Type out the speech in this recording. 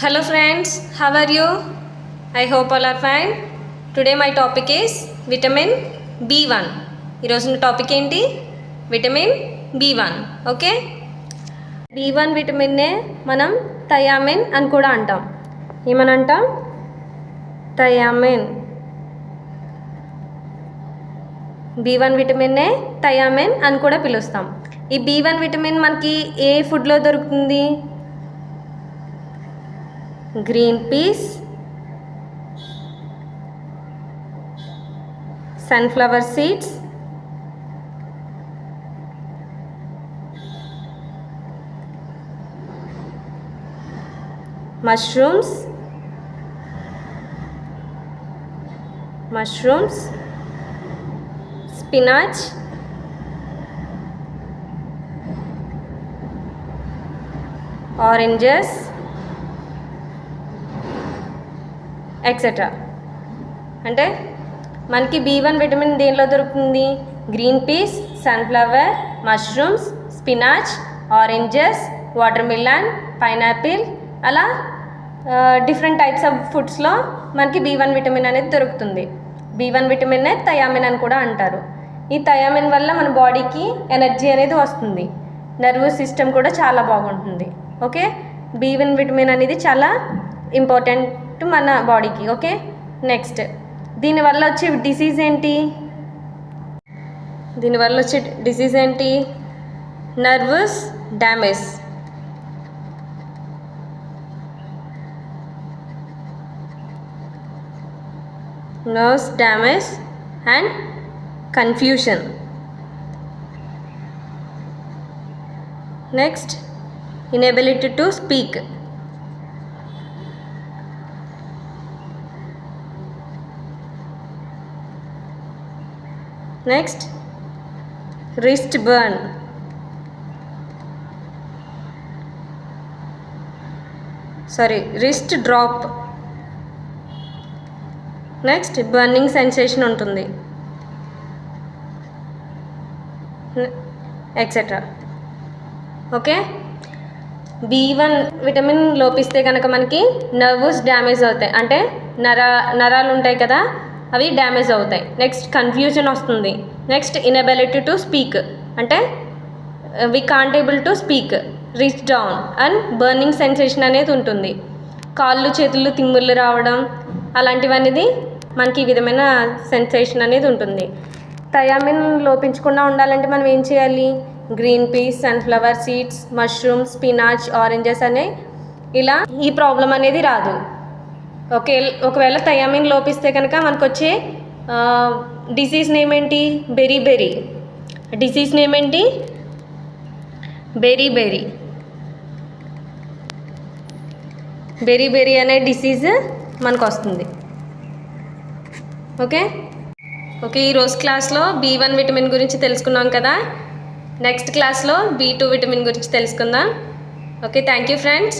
Hello friends, how are you? I hope all are fine. Today my topic is vitamin B1. ఈరోజు topic ఏంటి? Vitamin B1. Okay, B1 విటమిన్నే మనం thiamine అని కూడా అంటాం. ఏమని అంటాం? థయామిన్. B1 విటమిన్నే థయామిన్ అని కూడా పిలుస్తాం. ఈ B1 విటమిన్ మనకి ఏ ఫుడ్లో దొరుకుతుంది? Green peas, sunflower seeds, mushrooms, spinach, oranges, etcetera. అంటే మనకి B1 విటమిన్ దేనిలో దొరుకుతుంది? Green peas, sunflower, mushrooms, spinach, oranges, water melon, pineapple, అలా డిఫరెంట్ టైప్స్ ఆఫ్ ఫుడ్స్లో మనకి B1 విటమిన్ అనేది దొరుకుతుంది. B1 విటమిన్నే థయామిన్ అని కూడా అంటారు. ఈ థయామిన్ వల్ల మన బాడీకి ఎనర్జీ అనేది వస్తుంది. నర్వస్ సిస్టమ్ కూడా చాలా బాగుంటుంది. ఓకే, B1 విటమిన్ అనేది చాలా ఇంపార్టెంట్ మన బాడీకి. ఓకే, నెక్స్ట్ దీనివల్ల వచ్చే డిసీజ్ ఏంటి? Nervous damage. Nerves damage and confusion. Next inability to speak. Next wrist drop. Next burning sensation ఉంటుంది, ఎక్సెట్రా. ఓకే, B1 విటమిన్ లోపిస్తే కనుక మనకి నర్వస్ డ్యామేజ్ అవుతాయి. అంటే నరాలు ఉంటాయి కదా, అవి డ్యామేజ్ అవుతాయి. నెక్స్ట్ కన్ఫ్యూజన్ వస్తుంది. నెక్స్ట్ ఇన్ఎబిలిటీ టు స్పీక్, అంటే we can't able to speak. Wrist down and burning sensation అనేది ఉంటుంది. కాళ్ళు చేతులు తిమ్ముళ్ళు రావడం అలాంటివనేది మనకి ఈ విధమైన సెన్సేషన్ అనేది ఉంటుంది. థయామిన్ లోపించకుండా ఉండాలంటే మనం ఏం చేయాలి? Green peas, sunflower seeds, mushrooms, spinach, oranges అనే ఇలా ఈ ప్రాబ్లం అనేది రాదు. ఓకే, ఒకవేళ థయామిన్ లోపిస్తే కనుక మనకు వచ్చే డిసీజ్ నేమ్ ఏంటి? బెరీ. డిసీజ్ నేమ్ ఏంటి? బెరీ అనే డిసీజ్ మనకు వస్తుంది. ఓకే, ఈరోజు క్లాస్లో B1 విటమిన్ గురించి తెలుసుకున్నాం కదా. నెక్స్ట్ క్లాస్లో B2 విటమిన్ గురించి తెలుసుకుందాం. Okay, thank you friends.